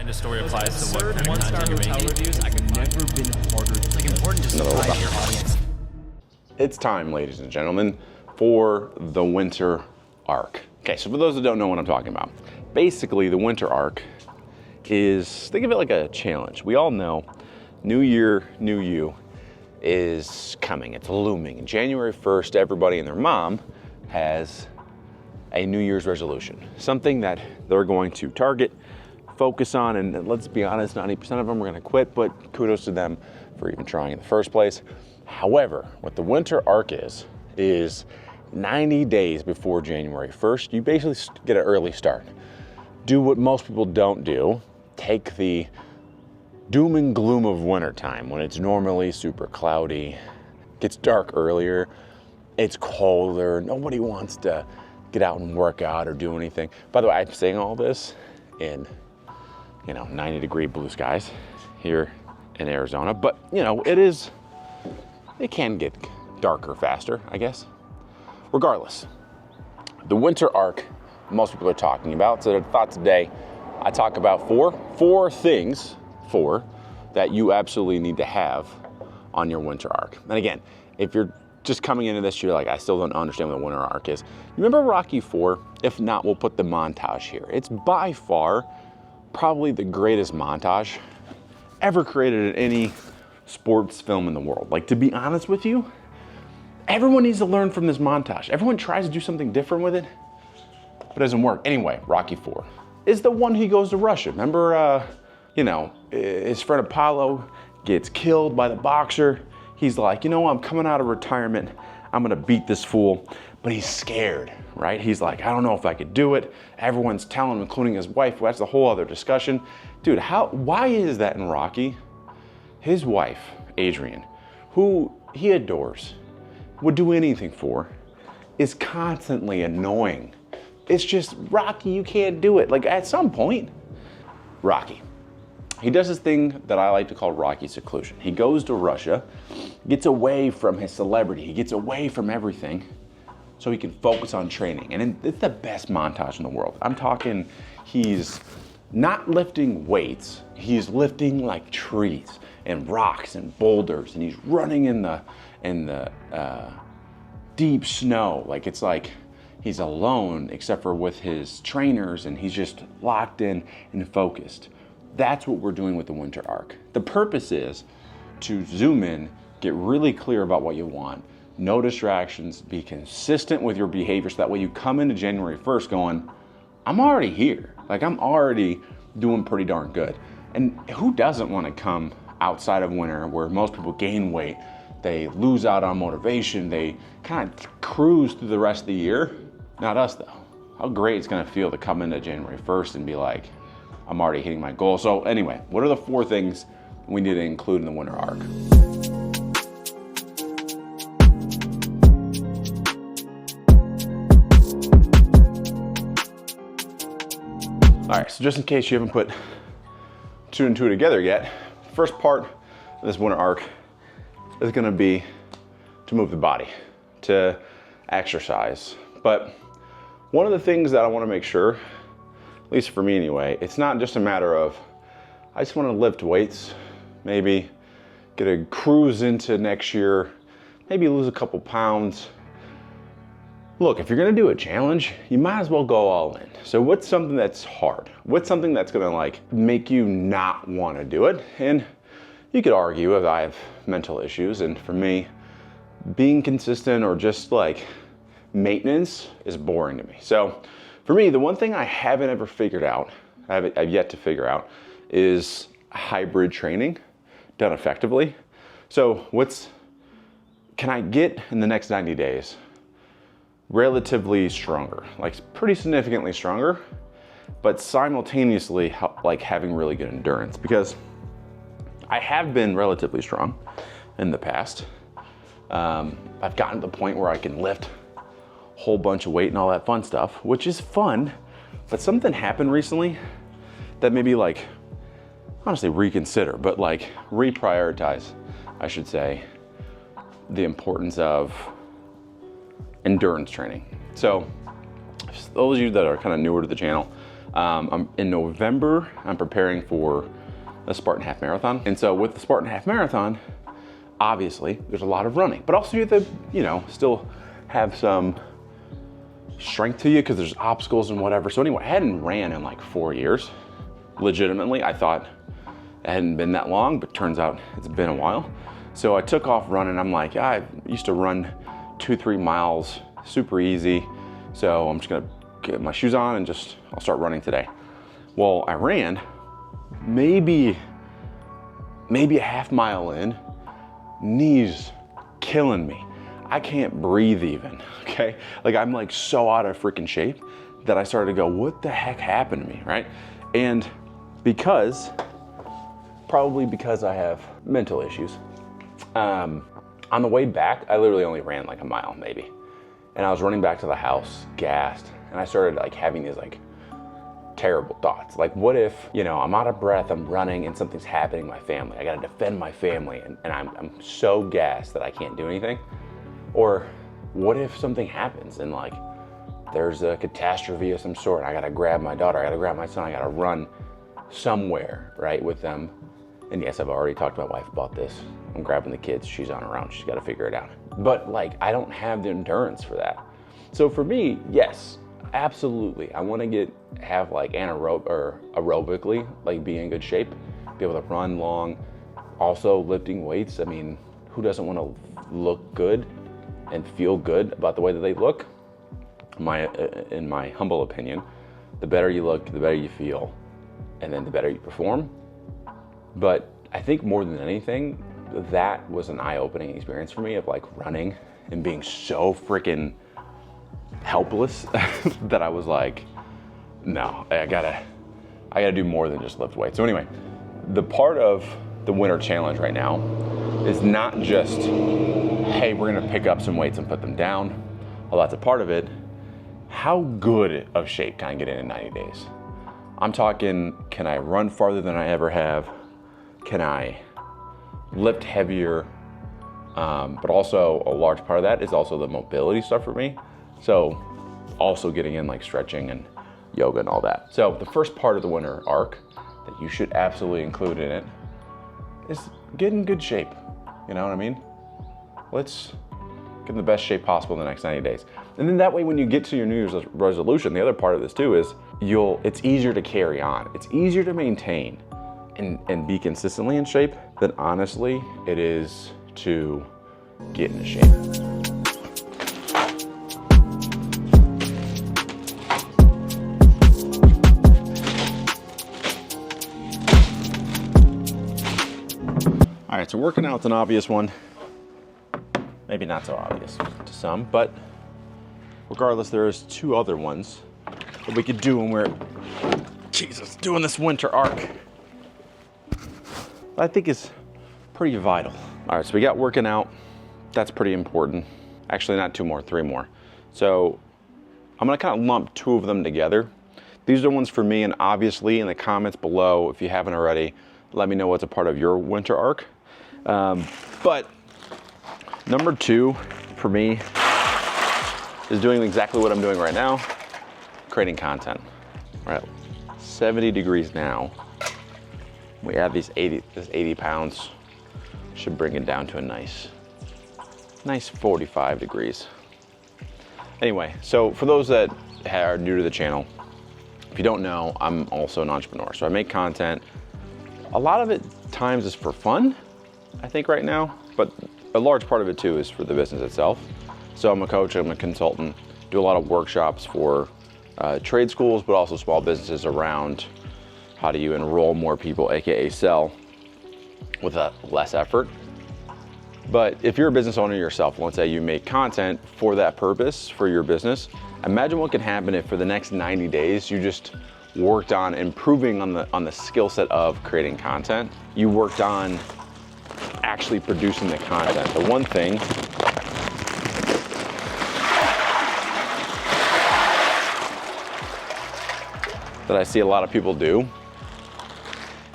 the story applies to what kind of content you're making. Reviews, I could never been harder. It's like important to surprise your audience. It's time, ladies and gentlemen, for the winter arc. Okay, so for those that don't know what I'm talking about, basically the winter arc is, think of it like a challenge. We all know New Year, New You is coming. It's looming. January 1st, everybody and their mom has a New Year's resolution, something that they're going to target, focus on, and let's be honest, 90% of them are going to quit, but kudos to them for even trying in the first place. However, what the winter arc is 90 days before January 1st, you basically get an early start. Do what most people don't do. Take the doom and gloom of wintertime when it's normally super cloudy, gets dark earlier, it's colder, nobody wants to get out and work out or do anything. By the way, I'm saying all this in, 90-degree blue skies here in Arizona, but it can get darker faster, I guess. Regardless, the winter arc most people are talking about. So I thought today I talk about four things that you absolutely need to have on your winter arc. And again, if you're just coming into this, you're like, I still don't understand what the winter arc is. You remember Rocky IV? If not, we'll put the montage here. It's by far probably the greatest montage ever created in any sports film in the world. Like, to be honest with you, everyone needs to learn from this montage. Everyone tries to do something different with it, but it doesn't work. Anyway, Rocky IV is the one he goes to Russia. Remember, his friend Apollo gets killed by the boxer. He's like, I'm coming out of retirement. I'm gonna beat this fool, but he's scared, right? He's like, I don't know if I could do it. Everyone's telling him, including his wife. Well, that's a whole other discussion. Dude, why is that in Rocky? His wife, Adrian, who he adores, would do anything for, is constantly annoying. It's just, Rocky, you can't do it. Like, at some point, Rocky, he does this thing that I like to call Rocky seclusion. He goes to Russia, gets away from his celebrity, he gets away from everything so he can focus on training. And it's the best montage in the world. I'm talking, he's not lifting weights, he's lifting like trees and rocks and boulders, and he's running in the deep snow. Like, it's like he's alone except for with his trainers, and he's just locked in and focused. That's what we're doing with the winter arc. The purpose is to zoom in, get really clear about what you want, no distractions, be consistent with your behavior, so that way you come into January 1st going, I'm already here. Like, I'm already doing pretty darn good. And who doesn't want to come outside of winter where most people gain weight, they lose out on motivation, they kind of cruise through the rest of the year? Not us though. How great it's gonna feel to come into January 1st and be like, I'm already hitting my goal. So anyway, what are the 4 things we need to include in the winter arc? All right, so just in case you haven't put 2 and 2 together yet, first part of this winter arc is gonna be to move the body, to exercise. But one of the things that I wanna make sure, at least for me anyway, it's not just a matter of, I just wanna lift weights, maybe get a cruise into next year, maybe lose a couple pounds. Look, if you're gonna do a challenge, you might as well go all in. So what's something that's hard? What's something that's gonna make you not wanna do it? And you could argue if I have mental issues, and for me, being consistent or just maintenance is boring to me. So for me, the one thing I haven't ever figured out, I've yet to figure out, is hybrid training done effectively. So can I get in the next 90 days relatively stronger, pretty significantly stronger, but simultaneously having really good endurance? Because I have been relatively strong in the past. I've gotten to the point where I can lift a whole bunch of weight and all that fun stuff, which is fun, but something happened recently that maybe honestly reconsider, but reprioritize, I should say, the importance of endurance training. So those of you that are kind of newer to the channel, I'm in November, I'm preparing for the Spartan Half Marathon. And so with the Spartan Half Marathon, obviously there's a lot of running, but also you have to, you know, still have some strength to you because there's obstacles and whatever. So anyway, I hadn't ran in like 4 years. Legitimately, I thought it hadn't been that long, but turns out it's been a while. So I took off running. I'm like, I used to run 2-3 miles, super easy. So I'm just gonna get my shoes on and I'll start running today. Well, I ran maybe a half mile in, knees killing me. I can't breathe even, okay? Like I'm like so out of freaking shape that I started to go, what the heck happened to me, right? And probably because I have mental issues. On the way back, I literally only ran like a mile maybe. And I was running back to the house, gassed, and I started like having these like terrible thoughts. Like what if, you know, I'm out of breath, I'm running and something's happening to my family. I gotta defend my family and I'm so gassed that I can't do anything. Or what if something happens and like there's a catastrophe of some sort. I gotta grab my daughter, I gotta grab my son, I gotta run somewhere, right, with them. And yes, I've already talked to my wife about this. I'm grabbing the kids, she's on her own, she's gotta figure it out. But like, I don't have the endurance for that. So for me, yes, absolutely. I wanna have like aerobically, like be in good shape, be able to run long, also lifting weights. I mean, who doesn't wanna look good and feel good about the way that they look? In my humble opinion, the better you look, the better you feel, and then the better you perform. But I think more than anything, that was an eye-opening experience for me of like running and being so freaking helpless that I was like, no, I gotta do more than just lift weights. So anyway, the part of the winter challenge right now is not just, hey, we're gonna pick up some weights and put them down. Well, that's a part of it. How good of shape can I get in 90 days? I'm talking, can I run farther than I ever have? Can I lift heavier? But also a large part of that is also the mobility stuff for me. So also getting in like stretching and yoga and all that. So the first part of the winter arc that you should absolutely include in it is get in good shape. You know what I mean? Let's get in the best shape possible in the next 90 days. And then that way, when you get to your New Year's resolution, the other part of this too is it's easier to carry on. It's easier to maintain and be consistently in shape than honestly it is to get into shape. All right, so working out's an obvious one. Maybe not so obvious to some, but regardless, there's 2 other ones that we could do when we're, doing this winter arc. I think is pretty vital. All right, so we got working out. That's pretty important. Actually, not 2 more, 3 more. So I'm gonna kind of lump 2 of them together. These are ones for me, and obviously in the comments below, if you haven't already, let me know what's a part of your winter arc. But number 2 for me is doing exactly what I'm doing right now, creating content. We're at 70 degrees now. We have this 80 pounds, should bring it down to a nice 45 degrees. Anyway, so for those that are new to the channel, if you don't know, I'm also an entrepreneur. So I make content. A lot of it times is for fun, I think right now, but a large part of it too is for the business itself. So I'm a coach, I'm a consultant, do a lot of workshops for trade schools, but also small businesses around how do you enroll more people, AKA sell, with less effort. But if you're a business owner yourself, let's say you make content for that purpose, for your business, imagine what can happen if for the next 90 days, you just worked on improving on the skill set of creating content. You worked on actually producing the content. The one thing that I see a lot of people do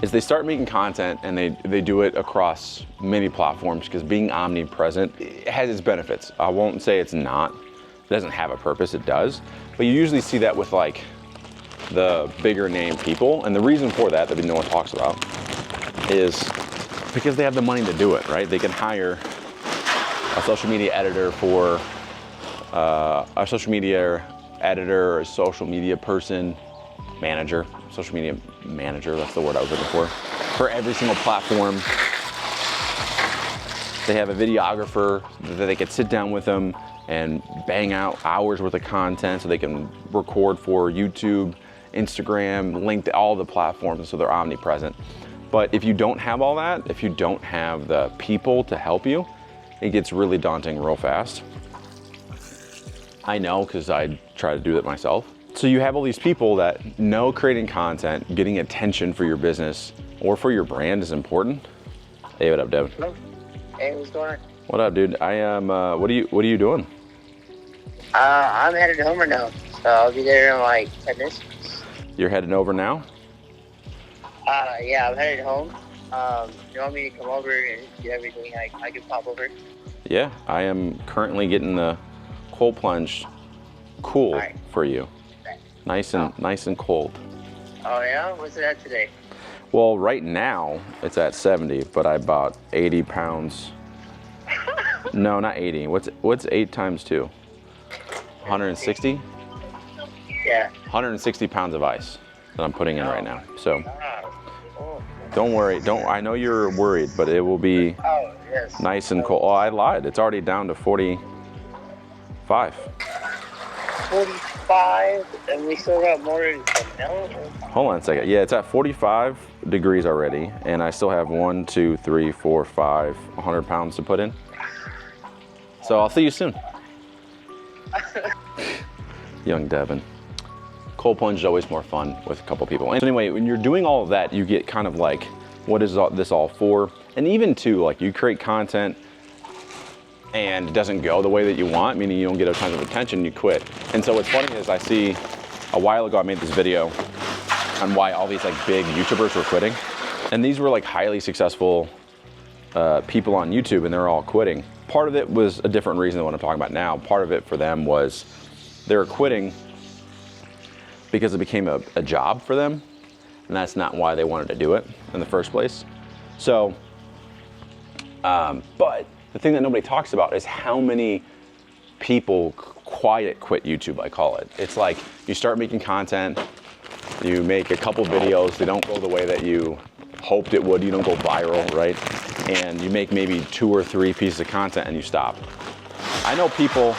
is they start making content and they do it across many platforms, because being omnipresent has its benefits. I won't say it's not. It doesn't have a purpose, it does. But you usually see that with like the bigger name people. And the reason for that no one talks about is because they have the money to do it, right? They can hire a social media editor for a social media editor or a social media person, manager, social media manager, that's the word I was looking for every single platform. They have a videographer that they could sit down with them and bang out hours worth of content so they can record for YouTube, Instagram, LinkedIn, all the platforms, so they're omnipresent. But if you don't have all that, if you don't have the people to help you, it gets really daunting real fast. I know, because I try to do that myself. So you have all these people that know creating content, getting attention for your business or for your brand is important. Hey, what up, Devin? Hello. Hey, what's going on? What up, dude? I am. What are you doing? I'm headed home right now, so I'll be there in like 10 minutes. You're heading over now? Yeah, I'm headed home. You want me to come over and do everything? I can pop over. Yeah, I am currently getting the cold plunge cool Right. for you. Nice and cold. Oh yeah, what's it at today? Well, right now it's at 70, but I bought 80 pounds. No, not 80. What's 8 times 2? 160? Yeah. 160 pounds of ice that I'm putting in right now. So Oh. don't worry. I know you're worried, but it will be Oh yes. nice and cold. Oh, I lied. It's already down to 45. 45, and we still got more to melt. Hold on a second. Yeah, it's at 45 degrees already, and I still have 1, 2, 3, 4, 5, 100 pounds to put in. So I'll see you soon. Young Devin. Cold plunge is always more fun with a couple people. And anyway, when you're doing all of that, you get kind of like, what is this all for? And even too, like you create content and it doesn't go the way that you want, meaning you don't get a ton of attention, you quit. And so what's funny is I see, a while ago I made this video on why all these like big YouTubers were quitting. And these were like highly successful people on YouTube, and they're all quitting. Part of it was a different reason than what I'm talking about now. Part of it for them was they were quitting because it became a job for them, and that's not why they wanted to do it in the first place. So, but the thing that nobody talks about is how many people quiet quit YouTube, I call it. It's like you start making content, you make a couple videos, they don't go the way that you hoped it would, you don't go viral, right? And you make maybe 2 or 3 pieces of content and you stop. I know people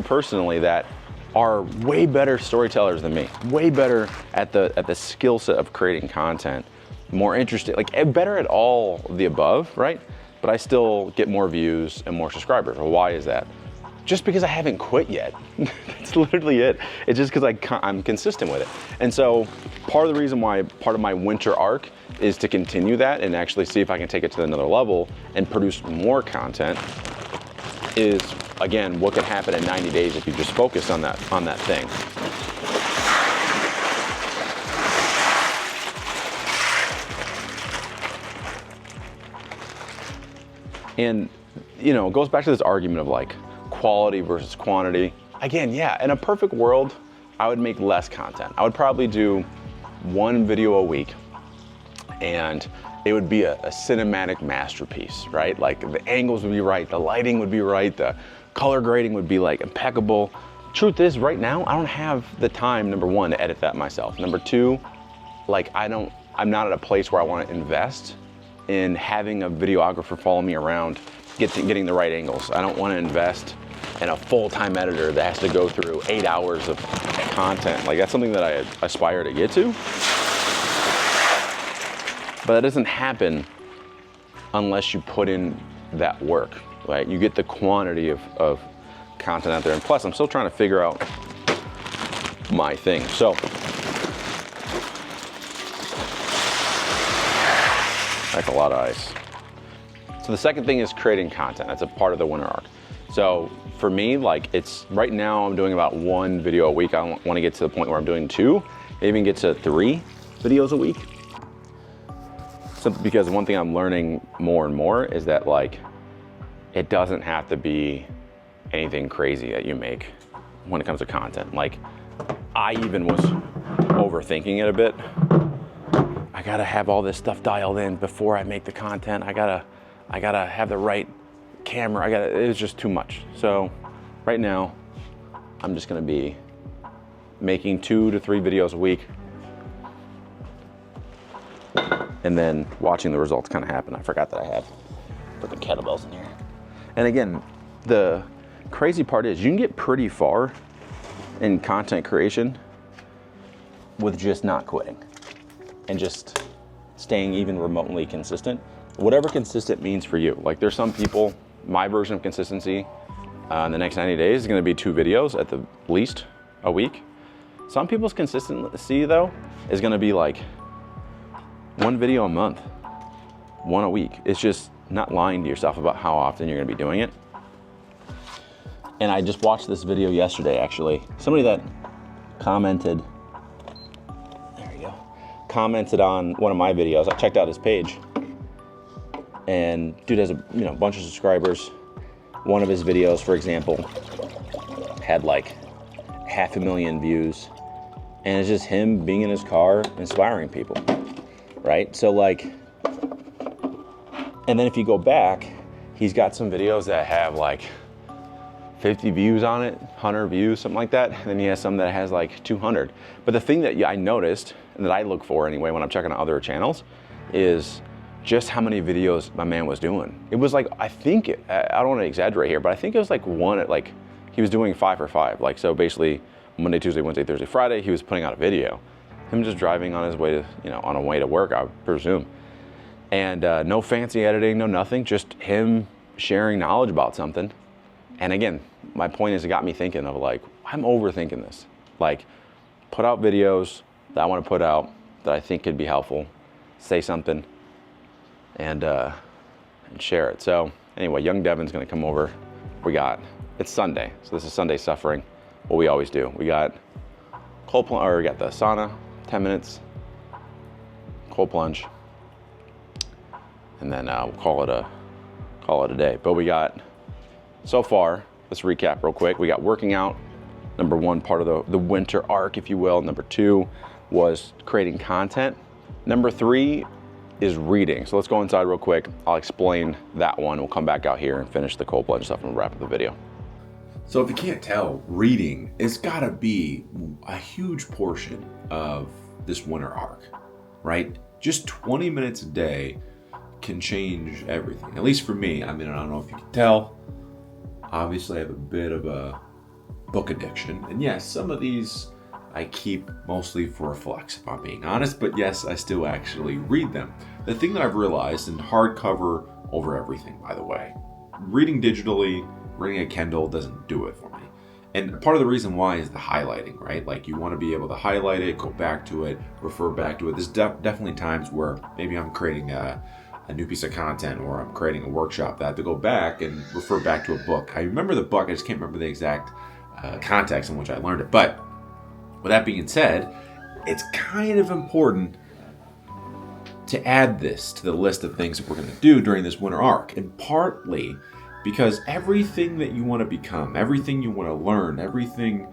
personally that are way better storytellers than me, way better at the skill set of creating content, more interested, like better at all of the above, right? But I still get more views and more subscribers. Well, why is that? Just because I haven't quit yet. That's literally it. It's just because I'm consistent with it. And so part of the reason why part of my winter arc is to continue that and actually see if I can take it to another level and produce more content is, again, what can happen in 90 days if you just focus on that thing. And, you know, it goes back to this argument of like quality versus quantity. Again, yeah, in a perfect world, I would make less content. I would probably do 1 video a week, and it would be a cinematic masterpiece, right? Like the angles would be right, the lighting would be right, the color grading would be like impeccable. Truth is, right now, I don't have the time, number 1, to edit that myself. Number 2, like I'm not at a place where I want to invest in having a videographer follow me around, getting the right angles. I don't want to invest in a full-time editor that has to go through 8 hours of content. Like that's something that I aspire to get to. But that doesn't happen unless you put in that work, right? You get the quantity of content out there. And plus, I'm still trying to figure out my thing. So, that's a lot of ice. So the second thing is creating content. That's a part of the winter arc. So for me, like right now I'm doing about 1 video a week. I want to get to the point where I'm doing 2, even get to 3 videos a week. Simply because one thing I'm learning more and more is that like, it doesn't have to be anything crazy that you make when it comes to content. Like I even was overthinking it a bit. I gotta have all this stuff dialed in before I make the content. I gotta have the right camera. It was just too much. So right now, I'm just gonna be making 2 to 3 videos a week and then watching the results kind of happen. I forgot that I had freaking kettlebells in here. And again, the crazy part is you can get pretty far in content creation with just not quitting and just staying even remotely consistent. Whatever consistent means for you. Like there's some people, my version of consistency in the next 90 days is gonna be 2 videos at the least a week. Some people's consistency though is gonna be like 1 video a month, 1 a week. It's just not lying to yourself about how often you're gonna be doing it. And I just watched this video yesterday actually. Somebody that commented, there you go, commented on one of my videos. I checked out his page and dude has a bunch of subscribers. One of his videos, for example, had like 500,000 views, and it's just him being in his car inspiring people, right? So like, and then if you go back, he's got some videos that have like 50 views on it, 100 views, something like that. And then he has some that has like 200. But the thing that I noticed, and that I look for anyway when I'm checking out other channels, is just how many videos my man was doing. It was like, I don't want to exaggerate here, but I think it was like he was doing 5 for 5. Like, so basically Monday, Tuesday, Wednesday, Thursday, Friday, he was putting out a video. Him just driving on his way to, on a way to work, I presume. And no fancy editing, no nothing, just him sharing knowledge about something. And again, my point is it got me thinking of like, I'm overthinking this. Like, put out videos that I want to put out that I think could be helpful, say something, and share it. So anyway, young Devin's gonna come over. It's Sunday, so this is Sunday suffering. What we always do. We got we got the sauna, 10 minutes, cold plunge, and then we'll call it a day. But we got, so far, let's recap real quick. We got working out, number 1 part of the winter arc, if you will. Number 2 was creating content. Number 3 is reading. So let's go inside real quick. I'll explain that one. We'll come back out here and finish the cold plunge stuff and wrap up the video. So if you can't tell, reading has gotta be a huge portion of this winter arc, right? Just 20 minutes a day can change everything. At least for me. I mean, I don't know if you can tell. Obviously, I have a bit of a book addiction. And yes, some of these I keep mostly for a flex, if I'm being honest. But yes, I still actually read them. The thing that I've realized, and hardcover over everything, by the way, reading digitally, reading a Kindle doesn't do it for me. And part of the reason why is the highlighting, right? Like you want to be able to highlight it, go back to it, refer back to it. There's definitely times where maybe I'm creating a new piece of content or I'm creating a workshop that I have to go back and refer back to a book. I remember the book, I just can't remember the exact context in which I learned it. But with that being said, it's kind of important to add this to the list of things that we're going to do during this winter arc. And partly because everything that you want to become, everything you want to learn, everything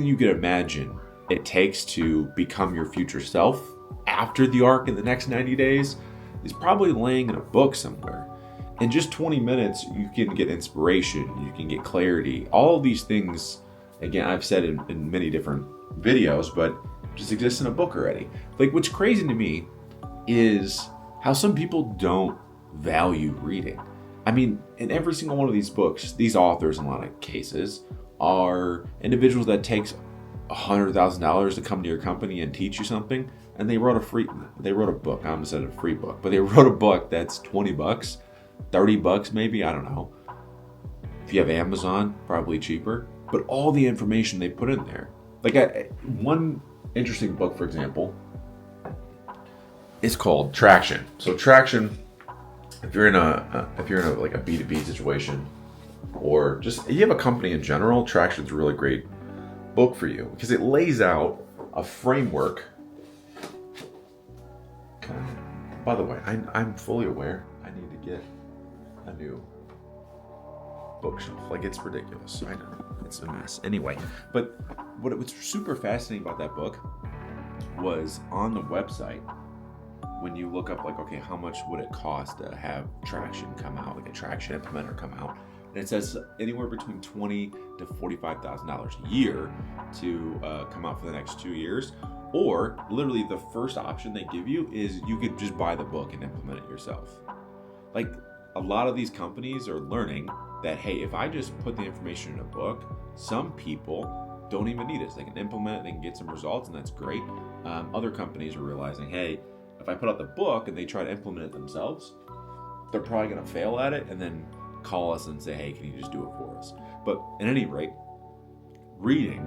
you could imagine it takes to become your future self after the arc in the next 90 days is probably laying in a book somewhere. In just 20 minutes, you can get inspiration, you can get clarity. All of these things, again, I've said in many different videos, but just exist in a book already. Like, what's crazy to me is how some people don't value reading. I mean, in every single one of these books, these authors, in a lot of cases, are individuals that takes $100,000 to come to your company and teach you something, and they wrote a book. I almost said a free book, but they wrote a book that's $20, $30 maybe, I don't know. If you have Amazon, probably cheaper. But all the information they put in there. Like one interesting book, for example, is called Traction. So Traction, if you're in a like a B2B situation, or just you have a company in general, Traction's a really great book for you because it lays out a framework. By the way, I'm fully aware I need to get a new bookshelf. Like, it's ridiculous. I know. it's a mess. Anyway, but what was super fascinating about that book was on the website, when you look up like, okay, how much would it cost to have traction come out, like a traction implementer come out? And it says anywhere between $20,000 to $45,000 a year to come out for the next 2 years. Or literally the first option they give you is you could just buy the book and implement it yourself. Like, a lot of these companies are learning that, hey, if I just put the information in a book, some people don't even need it. They can implement it, they can get some results, and that's great. Other companies are realizing, hey, if I put out the book and they try to implement it themselves, they're probably going to fail at it and then call us and say, hey, can you just do it for us? But at any rate, reading,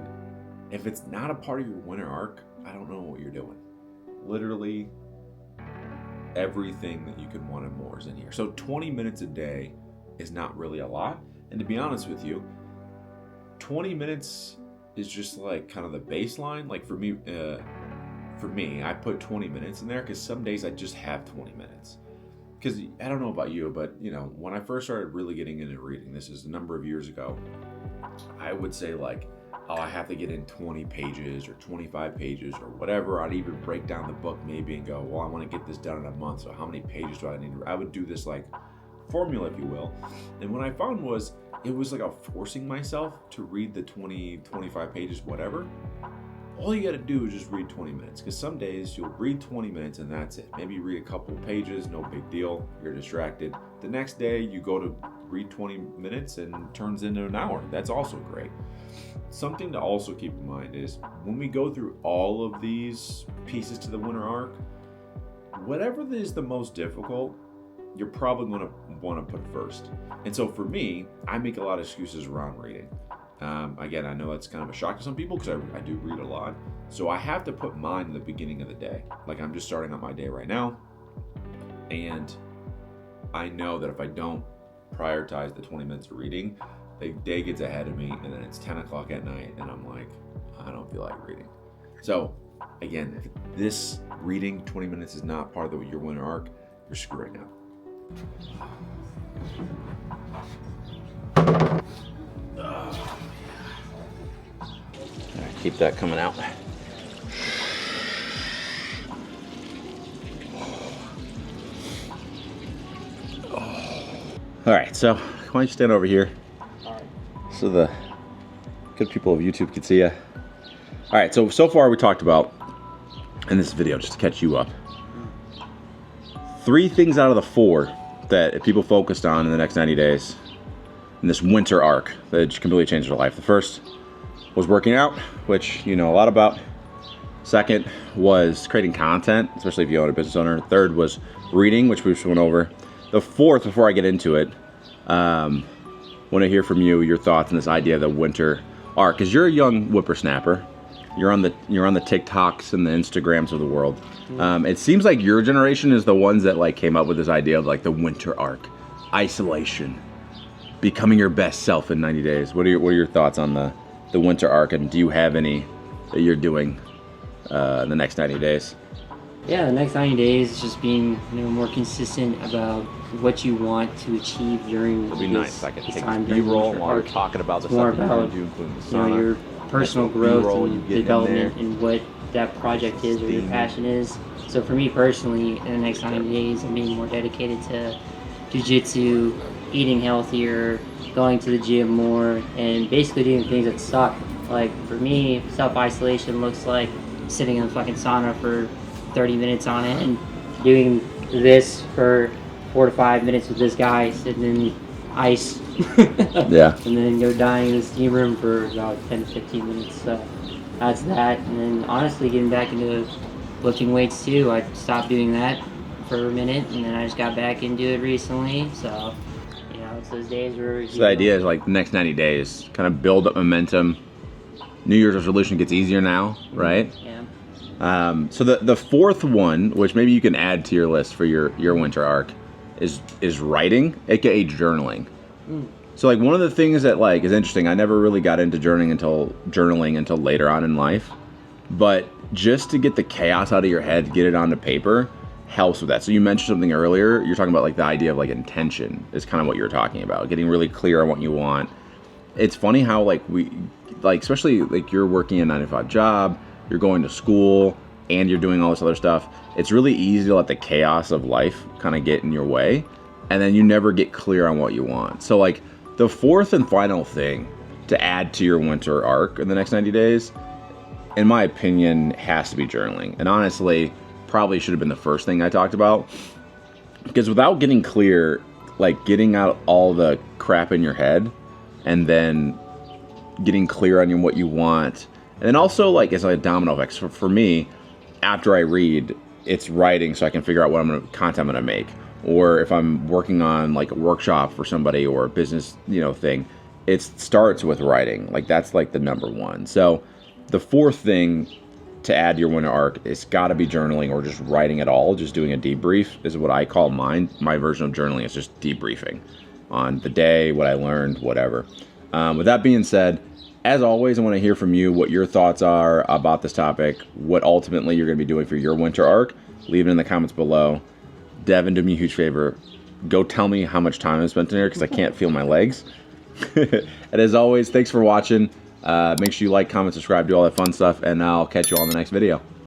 if it's not a part of your winter arc, I don't know what you're doing. Literally everything that you could want and more is in here. So 20 minutes a day is not really a lot. And to be honest with you, 20 minutes is just like kind of the baseline. Like for me, I put 20 minutes in there because some days I just have 20 minutes. Because I don't know about you, but you know, when I first started really getting into reading, this is a number of years ago, I would say like, oh, I have to get in 20 pages or 25 pages or whatever. I'd even break down the book maybe and go, well, I want to get this done in a month, so how many pages do I need? I would do this like formula, if you will. And what I found was, it was like I'm forcing myself to read the 20, 25 pages, whatever. All you got to do is just read 20 minutes, because some days you'll read 20 minutes and that's it. Maybe you read a couple pages, no big deal, you're distracted. The next day you go to read 20 minutes and it turns into an hour. That's also great. Something to also keep in mind is when we go through all of these pieces to the winter arc, whatever is the most difficult, you're probably going to want to put first. And so for me, I make a lot of excuses around reading. Again, I know that's kind of a shock to some people because I do read a lot. So I have to put mine in the beginning of the day. Like I'm just starting out my day right now. And I know that if I don't prioritize the 20 minutes of reading, the day gets ahead of me and then it's 10 o'clock at night and I'm like, I don't feel like reading. So again, if this reading 20 minutes is not part of your winter arc, you're screwing up. Keep that coming out. All right, so why don't you stand over here so the good people of YouTube can see you. All right, so far we talked about in this video, just to catch you up, 3 things out of the 4 that if people focused on in the next 90 days in this winter arc that completely changed their life. The first was working out, which you know a lot about. Second was creating content, especially if you own a business owner. Third was reading, which we just went over. The fourth, before I get into it, want to hear from you, your thoughts on this idea of the winter arc. Because you're a young whippersnapper. You're on the TikToks and the Instagrams of the world. It seems like your generation is the ones that like came up with this idea of like the winter arc, isolation, becoming your best self in 90 days. What are your thoughts on the winter arc, and do you have any that you're doing in the next 90 days? Yeah, the next 90 days is just being more consistent about what you want to achieve during It'll be nice. I can take time this B-roll during while we're arc. talking about the It's more stuff you're about going to do, including the sauna. your personal Nice little growth B-roll and you get in development there. and what that project is or your Steam. passion is. So for me personally, in the next 90 days, I'm being more dedicated to jiu-jitsu, eating healthier, going to the gym more, and basically doing things that suck. Like for me, self-isolation looks like sitting in a fucking sauna for 30 minutes on it and doing this for 4 to 5 minutes with this guy sitting in ice. Yeah. And then go dying in the steam room for about 10 to 15 minutes. So that's that. And then honestly getting back into lifting weights too. I stopped doing that for a minute and then I just got back into it recently. So, you know, it's those days where... So the idea is like the next 90 days, kind of build up momentum. New Year's resolution gets easier now, right? Yeah. So the fourth one, which maybe you can add to your list for your winter arc, is writing, aka journaling. So like one of the things that like is interesting, I never really got into journaling until later on in life, but just to get the chaos out of your head, get it onto paper, helps with that. So you mentioned something earlier. You're talking about like the idea of like intention is kind of what you're talking about, getting really clear on what you want. it's funny how like especially like you're working a 9-to-5 job, you're going to school, and you're doing all this other stuff. It's really easy to let the chaos of life kind of get in your way, and then you never get clear on what you want. So like the fourth and final thing to add to your winter arc in the next 90 days, in my opinion, has to be journaling. And honestly, probably should have been the first thing I talked about, because without getting clear, like getting out all the crap in your head and then getting clear on what you want, and then also like it's like a domino effect. So for me, after I read, it's writing so I can figure out what content I'm gonna make. Or if I'm working on like a workshop for somebody or a business, thing, it starts with writing. Like that's like the number one. So the fourth thing to add to your winter arc, it's got to be journaling or just writing it all. Just doing a debrief is what I call mine. My version of journaling is just debriefing on the day, what I learned, whatever. With that being said, as always, I want to hear from you what your thoughts are about this topic, what ultimately you're going to be doing for your winter arc. Leave it in the comments below. Devin, do me a huge favor. Go tell me how much time I spent in here because I can't feel my legs. And as always, thanks for watching. Make sure you like, comment, subscribe, do all that fun stuff, and I'll catch you all in the next video.